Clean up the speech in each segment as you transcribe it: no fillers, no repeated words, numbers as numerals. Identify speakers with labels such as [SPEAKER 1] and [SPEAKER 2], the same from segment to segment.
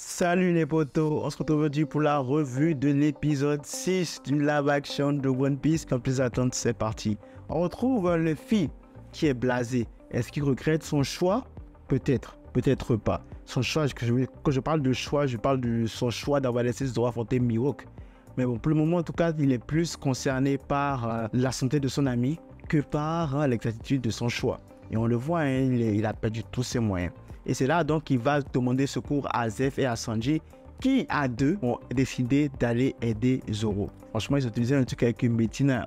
[SPEAKER 1] Salut les potos, on se retrouve aujourd'hui pour la revue de l'épisode 6 du live action de One Piece. Sans plus attendre, c'est parti. On retrouve Luffy qui est blasé. Est-ce qu'il regrette son choix? Peut-être, peut-être pas. Son choix, quand je parle de choix, je parle de son choix d'avoir laissé Zoro affronter Mihawk. Mais bon, pour le moment, en tout cas, il est plus concerné par la santé de son ami que par l'exactitude de son choix. Et on le voit, hein, il a perdu tous ses moyens. Et c'est là donc qu'il va demander secours à Zeff et à Sanji, qui à deux ont décidé d'aller aider Zoro. Franchement, ils ont utilisé un truc avec une médecine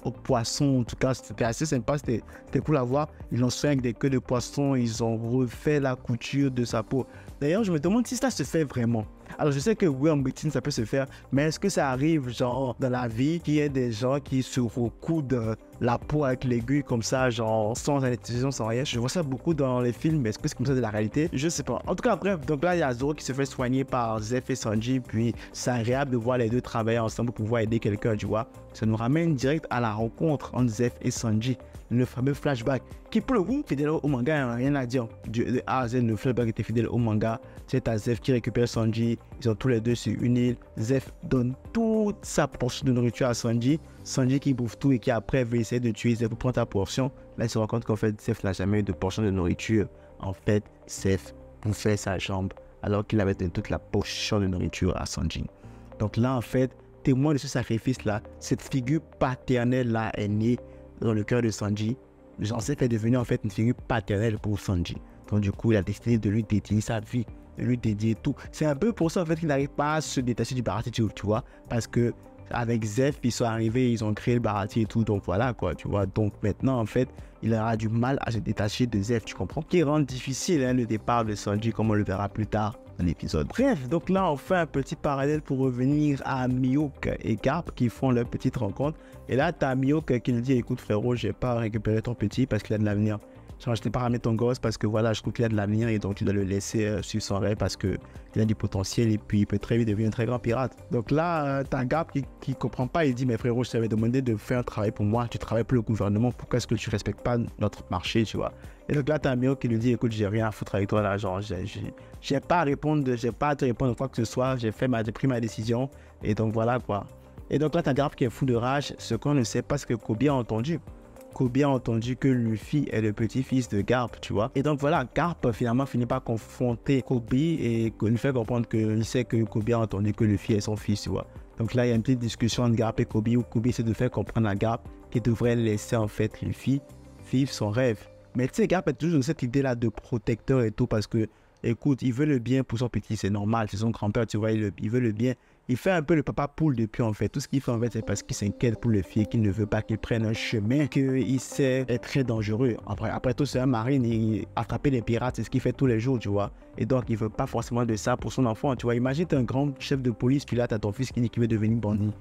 [SPEAKER 1] au poisson. En tout cas, c'était assez sympa, c'était cool à voir. Ils l'ont soigné avec des queues de poisson, ils ont refait la couture de sa peau. D'ailleurs, je me demande si ça se fait vraiment. Alors, je sais que oui, en médecine, ça peut se faire, mais est-ce que ça arrive, genre, dans la vie, qu'il y ait des gens qui se recoudent la peau avec l'aiguille comme ça, genre, sans anesthésie, sans rien? Je vois ça beaucoup dans les films, mais est-ce que c'est comme ça de la réalité? Je sais pas. En tout cas, bref, donc là, il y a Zoro qui se fait soigner par Zeff et Sanji, puis c'est agréable de voir les deux travailler ensemble pour pouvoir aider quelqu'un, tu vois. Ça nous ramène direct à la rencontre entre Zeff et Sanji, le fameux flashback, qui pour le coup, fidèle au manga, hein, rien à dire. De A à Z, le flashback était fidèle au manga. C'est à Zeff qui récupère Sanji, ils sont tous les deux sur une île. Zeff donne toute sa portion de nourriture à Sanji. Sanji qui bouffe tout et qui après veut essayer de tuer Zeff pour prendre ta portion. Là, il se rend compte qu'en fait, Zeff n'a jamais eu de portion de nourriture. En fait, Zeff bouffait sa jambe alors qu'il avait donné toute la portion de nourriture à Sanji. Donc là, en fait, témoin de ce sacrifice-là, cette figure paternelle-là est née dans le cœur de Sanji. Zeff est devenu en fait une figure paternelle pour Sanji. Donc du coup, il a décidé de lui dédier sa vie, de lui dédier tout. C'est un peu pour ça en fait qu'il n'arrive pas à se détacher du Baratie, tu vois, parce que avec Zeff, ils sont arrivés, ils ont créé le Baratie et tout, donc voilà quoi, tu vois. Donc maintenant en fait, il aura du mal à se détacher de Zeff, tu comprends? Qui rend difficile hein, le départ de Sanji, comme on le verra plus tard dans l'épisode. Bref, donc là on fait un petit parallèle pour revenir à Mihawk et Garp qui font leur petite rencontre. Et là tu as Mihawk qui lui dit écoute frérot, j'ai pas récupéré ton petit parce qu'il a de l'avenir. Genre, je t'ai pas ramené ton gosse parce que voilà, je trouve qu'il a de l'avenir et donc tu dois le laisser suivre son rêve parce qu'il a du potentiel et puis il peut très vite devenir un très grand pirate. Donc là, t'as Garp qui comprend pas, il dit mais frérot, je t'avais demandé de faire un travail pour moi, tu travailles pour le gouvernement, pourquoi est-ce que tu respectes pas notre marché, tu vois? Et donc là, t'as un Mihawk qui lui dit écoute, j'ai rien à foutre avec toi là, genre, j'ai pas à répondre, j'ai pas à te répondre quoi que ce soit, j'ai pris ma décision et donc voilà quoi. Et donc là, t'as Garp qui est fou de rage, ce qu'on ne sait pas ce que Kobe a entendu. Kobe a entendu que Luffy est le petit-fils de Garp, tu vois. Et donc voilà, Garp finalement finit par confronter Kobe et lui fait comprendre qu'il sait que Kobe a entendu que Luffy est son fils, tu vois. Donc là, il y a une petite discussion entre Garp et Kobe où Kobe essaie de faire comprendre à Garp qu'il devrait laisser en fait Luffy vivre son rêve. Mais tu sais, Garp a toujours cette idée-là de protecteur et tout parce que, écoute, il veut le bien pour son petit, c'est normal, c'est son grand-père, tu vois, il veut le bien. Il fait un peu le papa poule depuis en fait. Tout ce qu'il fait en fait, c'est parce qu'il s'inquiète pour le fils, qu'il ne veut pas qu'il prenne un chemin qu'il sait est très dangereux. Après tout, c'est un marine, il attraper les pirates, c'est ce qu'il fait tous les jours, tu vois. Et donc, il veut pas forcément de ça pour son enfant, tu vois. Imagine, t'es un grand chef de police, puis là, t'as ton fils qui dit qu'il veut devenir bandit.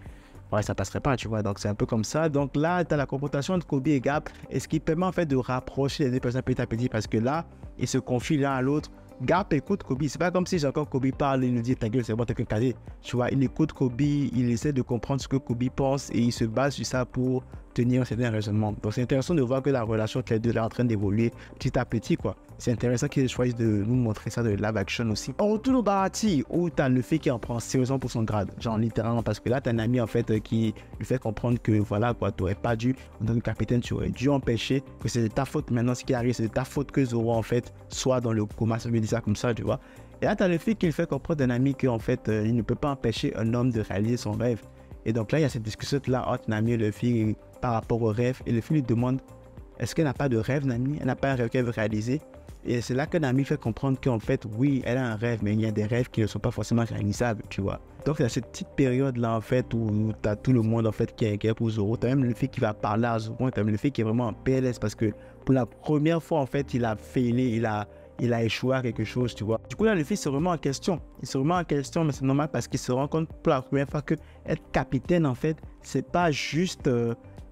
[SPEAKER 1] Ouais, ça passerait pas, tu vois. Donc, c'est un peu comme ça. Donc là, t'as la confrontation entre Kobe et Garp, et ce qui permet en fait de rapprocher les deux personnes petit à petit, parce que là, ils se confient l'un à l'autre. Garp écoute Kobe, c'est pas comme si quand Kobe parle, il nous dit ta gueule, c'est bon, t'es qu'un cadet. Tu vois, il écoute Kobe, il essaie de comprendre ce que Kobe pense et il se base sur ça pour tenir un certain raisonnement. Donc c'est intéressant de voir que la relation entre les deux est en train d'évoluer petit à petit, quoi. C'est intéressant qu'ils choisissent de nous montrer ça de live action aussi. On retourne au Baratie où t'as le fait qu'il en prend sérieusement pour son grade, genre littéralement, parce que là t'as un ami en fait qui lui fait comprendre que voilà quoi, t'aurais pas dû, en tant que capitaine, tu aurais dû empêcher, que c'est de ta faute maintenant ce qui arrive, c'est de ta faute que Zoro en fait soit dans le coma, ça veut dire ça comme ça, tu vois. Et là t'as le fait qu'il fait comprendre à un ami qu'en fait il ne peut pas empêcher un homme de réaliser son rêve. Et donc là il y a cette discussion là entre Nami et le fille par rapport au rêve, et le fille lui demande est-ce qu'elle n'a pas de rêve, Nami? Elle n'a pas un rêve qu'elle veut réaliser? Et c'est là que Nami fait comprendre qu'en fait, oui, elle a un rêve, mais il y a des rêves qui ne sont pas forcément réalisables, tu vois. Donc, il y a cette petite période-là, en fait, où tu as tout le monde, en fait, qui est pour Zoro. Tu as même le fait qui va parler à Zoro, tu as même le fait qui est vraiment en PLS, parce que pour la première fois, en fait, il a failé, il a échoué à quelque chose, tu vois. Du coup, là, le fils se remet en question. Il se remet en question, mais c'est normal parce qu'il se rend compte pour la première fois que être capitaine, en fait, c'est pas juste...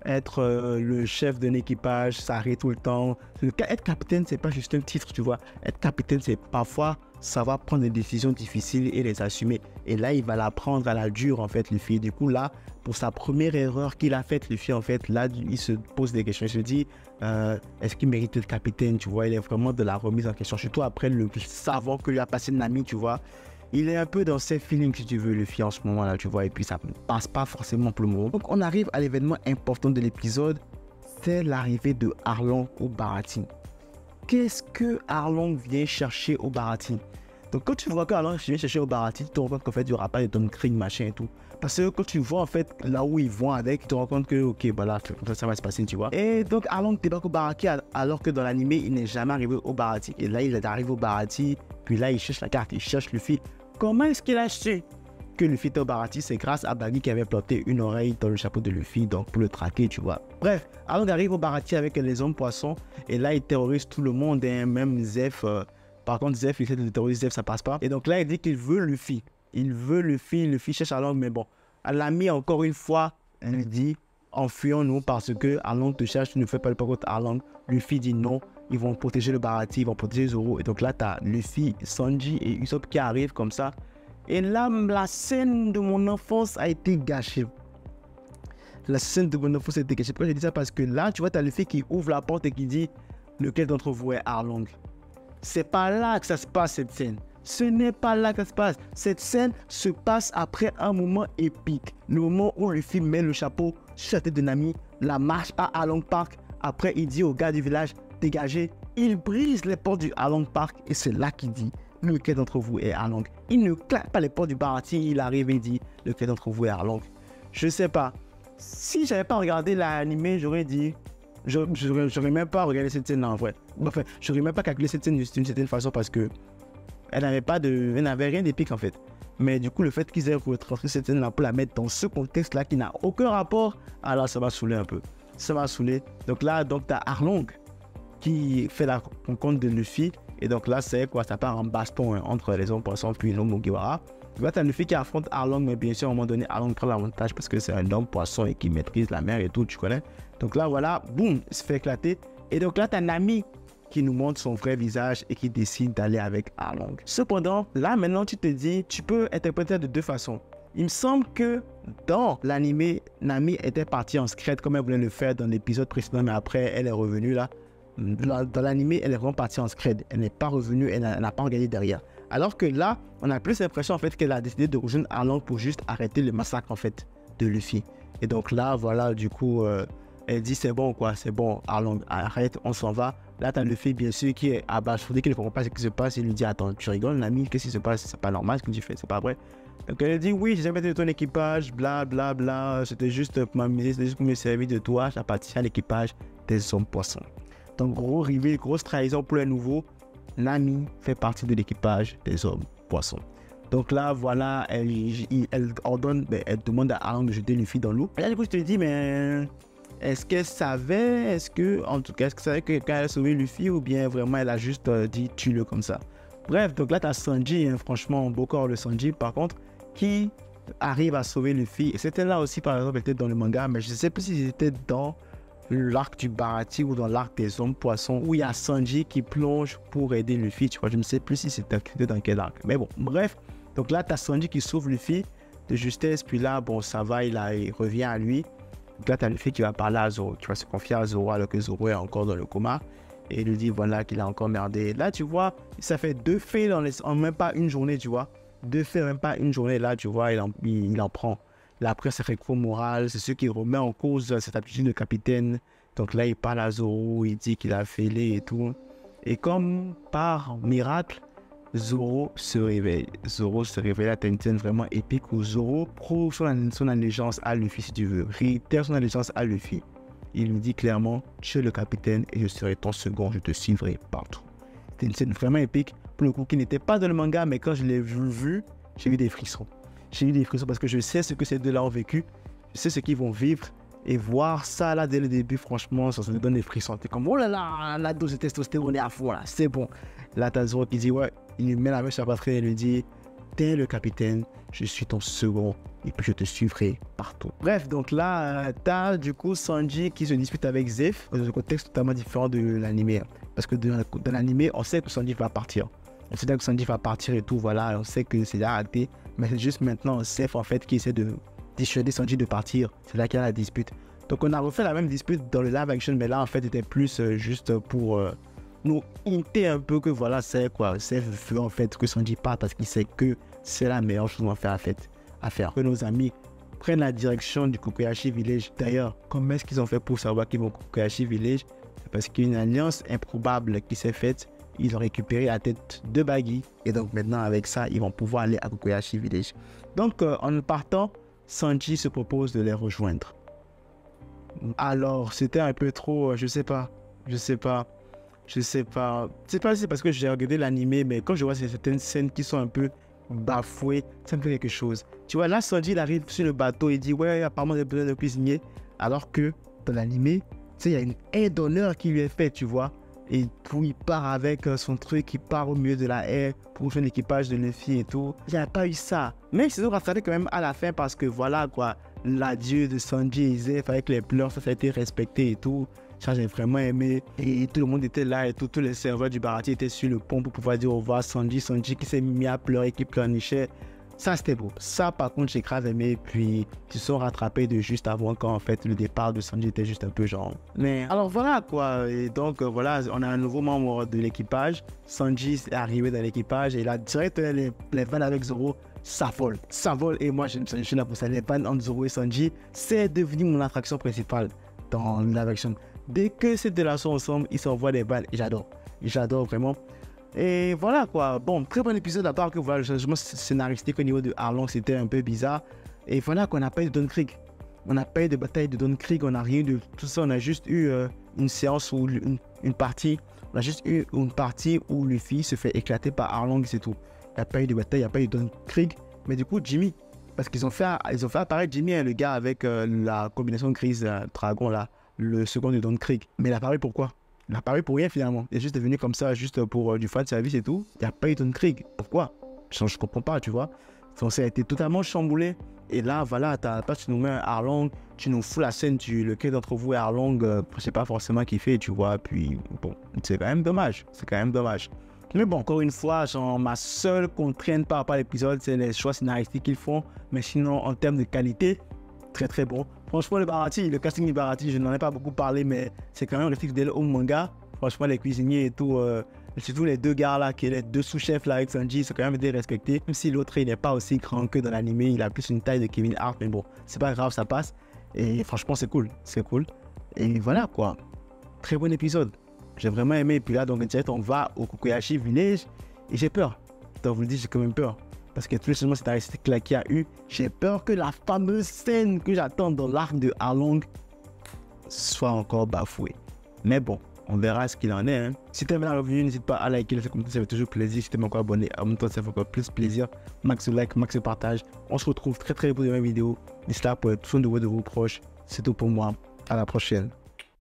[SPEAKER 1] être le chef d'un équipage, s'arrêter tout le temps. Être capitaine, c'est pas juste un titre, tu vois. Être capitaine, c'est parfois savoir prendre des décisions difficiles et les assumer. Et là, il va la prendre à la dure, en fait, Luffy. Du coup, là, pour sa première erreur qu'il a faite, Luffy, en fait, là, il se pose des questions. Il se dit, est-ce qu'il mérite d'être capitaine, tu vois. Il est vraiment de la remise en question. Surtout après le savant que lui a passé Nami, tu vois. Il est un peu dans ses feelings, si tu veux, Luffy en ce moment-là, tu vois. Et puis ça ne passe pas forcément pour le moment. Donc on arrive à l'événement important de l'épisode. C'est l'arrivée de Arlong au Baratie. Qu'est-ce que Arlong vient chercher au Baratie? Donc quand tu vois qu'Arlong vient chercher au Baratie, tu te rends compte qu'en fait, il n'y aura pas de Dawnkree, machin et tout. Parce que quand tu vois en fait là où ils vont avec, tu te rends compte que ok, voilà, ça va se passer, tu vois. Et donc Arlong débarque au Baratie alors que dans l'animé, il n'est jamais arrivé au Baratie. Et là, il est arrivé au Baratie, puis là, il cherche la carte, il cherche Luffy. Comment est-ce qu'il a su que Luffy était au Baratie? C'est grâce à Baggy qui avait planté une oreille dans le chapeau de Luffy, donc pour le traquer, tu vois. Bref, Arlong arrive au Baratie avec les hommes poissons, et là, il terrorise tout le monde, hein, même Zeph. Par contre, Zeph, il essaie de terroriser Zeph, ça passe pas. Et donc là, il dit qu'il veut Luffy. Il veut Luffy, Luffy cherche Arlong, mais bon. L'ami, encore une fois, elle lui dit, enfuyons-nous parce que Arlong te cherche, tu ne fais pas le pas contre Arlong. Luffy dit non, ils vont protéger le Baratie, ils vont protéger Zoro. Et donc là, tu as Luffy, Sanji et Usopp qui arrivent comme ça. Et là, la scène de mon enfance a été gâchée. La scène de mon enfance a été gâchée. Pourquoi je dis ça? Parce que là, tu vois, tu as Luffy qui ouvre la porte et qui dit, lequel d'entre vous est Arlong? C'est pas là que ça se passe, cette scène. Ce n'est pas là que ça se passe. Cette scène se passe après un moment épique. Le moment où Luffy met le chapeau sur la tête de Nami, la marche à Arlong Park. Après, il dit aux gars du village, dégagez. Il brise les portes du Arlong Park et c'est là qu'il dit, lequel d'entre vous est Arlong? Il ne claque pas les portes du Baratie, il arrive et dit, lequel d'entre vous est Arlong? Je sais pas. Si j'avais pas regardé l'animé, j'aurais dit... J'aurais même pas regardé cette scène là en vrai. Enfin, j'aurais même pas calculé cette scène d'une certaine façon parce que elle n'avait rien d'épique en fait. Mais du coup, le fait qu'ils aient retranscrit cette scène là pour la mettre dans ce contexte là qui n'a aucun rapport, alors ça m'a saoulé un peu. Ça m'a saoulé. Donc là, t'as Arlong qui fait la rencontre de Luffy. Et donc là, c'est quoi? Ça part en baston hein, entre les hommes poissons puis l'homme Mugiwara. Là, t'as Luffy qui affronte Arlong, mais bien sûr, à un moment donné, Arlong prend l'avantage parce que c'est un homme poisson et qui maîtrise la mer et tout, tu connais. Donc là, voilà, boum, il se fait éclater. Et donc là, t'as Nami qui nous montre son vrai visage et qui décide d'aller avec Arlong. Cependant, là, maintenant, tu te dis, tu peux interpréter de deux façons. Il me semble que dans l'animé, Nami était partie en secret comme elle voulait le faire dans l'épisode précédent, mais après, elle est revenue là. Dans l'animé, elle est vraiment partie en scred. Elle n'est pas revenue, elle n'a pas regardé derrière. Alors que là, on a plus l'impression en fait qu'elle a décidé de rejoindre Arlong pour juste arrêter le massacre en fait de Luffy. Et donc là, voilà, du coup, elle dit c'est bon quoi, c'est bon, Arlong, arrête, on s'en va. Là, t'as Luffy bien sûr qui est abasourdi, qui ne comprend pas ce qui se passe. Il lui dit attends, tu rigoles, l'ami, qu'est-ce qui se passe? C'est pas normal ce que tu fais, c'est pas vrai. Donc elle dit oui, j'ai jamais été de ton équipage, bla bla bla, c'était juste pour m'amuser, c'était juste pour me servir de toi, j'appartiens à l'équipage des hommes poissons. Donc gros reveal, grosse trahison pour les nouveaux. Nami fait partie de l'équipage des hommes poissons. Donc là, voilà, elle ordonne, elle demande à Arlong de jeter Luffy dans l'eau. Et là, du coup, je te dis, mais est-ce qu'elle savait, est-ce qu'elle savait que quelqu'un allait sauver Luffy ou bien vraiment elle a juste dit tue-le comme ça? Bref, donc là, tu as Sanji, hein, franchement, beau corps le Sanji, par contre, qui arrive à sauver Luffy. Et c'était là aussi, par exemple, elle était dans le manga, mais je ne sais plus si c'était dans l'arc du Baratie ou dans l'arc des hommes poissons où il y a Sanji qui plonge pour aider Luffy, tu vois, je ne sais plus si c'était dans quel arc, mais bon, bref, donc là tu as Sanji qui sauve Luffy de justesse, puis là, bon, ça va, il revient à lui, donc là tu as Luffy qui va parler à Zoro, qui va se confier à Zoro alors que Zoro est encore dans le coma, et il lui dit voilà qu'il a encore merdé, là tu vois, ça fait 2 faits en même pas une journée, tu vois, 2 faits en même pas une journée, là tu vois, il en prend. Là, après, ça fait coup moral. C'est ce qui remet en cause cette attitude de capitaine. Donc là, il parle à Zoro. Il dit qu'il a fêlé et tout. Et comme par miracle, Zoro se réveille. Zoro se réveille. Là, t'as une scène vraiment épique où Zoro prouve son allégeance à Luffy, si tu veux. Réitère son allégeance à Luffy. Il lui dit clairement, tu es le capitaine et je serai ton second. Je te suivrai partout. C'était une scène vraiment épique. Pour le coup, qui n'était pas dans le manga, mais quand je l'ai vu, j'ai eu des frissons. J'ai eu des frissons parce que je sais ce que ces deux-là ont vécu, je sais ce qu'ils vont vivre, et voir ça là dès le début, franchement, ça me donne des frissons. T'es comme, oh là là, la dose de testostérone est à fond là, c'est bon. Là, t'as Zoro qui dit, ouais, il lui met la main sur la poitrine et lui dit, t'es le capitaine, je suis ton second, et puis je te suivrai partout. Bref, donc là, t'as du coup Sanji qui se dispute avec Zeph, dans un contexte totalement différent de l'animé. Parce que dans l'animé, on sait que Sanji va partir. On sait que Sanji va partir et tout, voilà, on sait que c'est déjà arrêté. Mais c'est juste maintenant Zeph en fait qui essaie de dissuader Sanji de partir. C'est là qu'il y a la dispute. Donc on a refait la même dispute dans le live action, mais là en fait c'était plus juste pour nous hinter un peu que voilà, c'est quoi. Zeph veut en fait que Sanji parte parce qu'il sait que c'est la meilleure chose à faire. Que nos amis prennent la direction du Kokoyashi Village. D'ailleurs, comment est-ce qu'ils ont fait pour savoir qu'ils vont au Kokoyashi Village? C'est parce qu'il y a une alliance improbable qui s'est faite. Ils ont récupéré la tête de Baggy. Et donc maintenant, avec ça, ils vont pouvoir aller à Kokoyashi Village. Donc, en partant, Sanji se propose de les rejoindre. Alors, c'était un peu trop, je sais pas si c'est parce que j'ai regardé l'animé, mais quand je vois certaines scènes qui sont un peu bafouées, ça me fait quelque chose. Tu vois, là, Sanji, il arrive sur le bateau, il dit, ouais, apparemment, j'ai besoin de cuisinier. Alors que dans l'animé, tu sais, il y a une haie d'honneur qui lui est faite, tu vois. Et puis, il part avec son truc, il part au milieu de la haie pour faire l'équipage de Luffy et tout. Il n'y a pas eu ça. Mais ils se sont rattrapés quand même à la fin parce que voilà, quoi, l'adieu de Sanji et Zé, il fallait que les pleurs, ça a été respecté et tout. Ça, j'ai vraiment aimé. Et tout le monde était là et tout. Tous les serveurs du Baratie étaient sur le pont pour pouvoir dire au revoir à Sanji. Sanji qui s'est mis à pleurer, qui pleurnichait. Ça, c'était beau. Ça, par contre, j'ai grave aimé. Puis, ils se sont rattrapés de juste avant quand, en fait, le départ de Sanji était juste un peu genre. Mais alors, voilà, quoi. Et donc, voilà, on a un nouveau membre de l'équipage. Sanji est arrivé dans l'équipage et il a direct les vannes avec Zoro. Ça vole. Et moi, je suis là pour ça. Les vannes entre Zoro et Sanji, c'est devenu mon attraction principale dans la version. Dès que ces deux-là sont ensemble, ils s'envoient des balles et j'adore vraiment. Et voilà quoi, bon, très bon épisode à part que voilà, le changement scénaristique au niveau de Arlong c'était un peu bizarre. Et voilà qu'on n'a pas eu de Don Krieg. On n'a pas eu de bataille de Don Krieg, on n'a rien de tout ça, on a juste eu une séance ou une partie. On a juste eu une partie où Luffy se fait éclater par Arlong, c'est tout. Il n'y a pas eu de bataille, il n'y a pas eu de Don Krieg. Mais du coup, Jimmy, parce qu'ils ont fait apparaître Jimmy, le gars avec la combinaison grise dragon là. Le second de Don Krieg. Mais il a apparu pourquoi? Il a apparu pour rien finalement. Il est juste devenu comme ça, juste pour du fan service et tout. Il n'y a pas eu Don Krieg. Pourquoi? Je comprends pas, tu vois. Donc, ça a été totalement chamboulé. Et là, voilà, tu nous mets un Arlong, tu nous fous la scène, lequel d'entre vous est Arlong, je sais pas forcément kiffé, tu vois. Puis bon, c'est quand même dommage. Mais bon, encore une fois, genre, ma seule contrainte par rapport à l'épisode, c'est les choix scénaristiques qu'ils font. Mais sinon, en termes de qualité, très très bon. Franchement, le casting du Baratie, je n'en ai pas beaucoup parlé, mais c'est quand même le fidèle au manga. Franchement, les cuisiniers et tout, surtout les deux gars là, les deux sous-chefs là avec Sanji, c'est quand même été respecté. Même si l'autre, il n'est pas aussi grand que dans l'animé, il a plus une taille de Kevin Hart, mais bon, c'est pas grave, ça passe. Et franchement, c'est cool. Et voilà quoi. Très bon épisode. J'ai vraiment aimé. Et puis là, donc, direct, on va au Kokoyashi Village et j'ai peur. Donc, vous le dites, j'ai quand même peur. Parce que tout le changement scénaristique là qu'il y a eu, j'ai peur que la fameuse scène que j'attends dans l'arc de Arlong soit encore bafouée. Mais bon, on verra ce qu'il en est. Hein. Si tu aimes la revue, n'hésite pas à liker, le commentaire, ça fait toujours plaisir. Si tu es encore abonné, abonne-toi, ça fait encore plus plaisir. Max de like, max de partage. On se retrouve très très pour de nouvelles vidéos. D'ici là, pour être soin de vos proches. C'est tout pour moi. À la prochaine.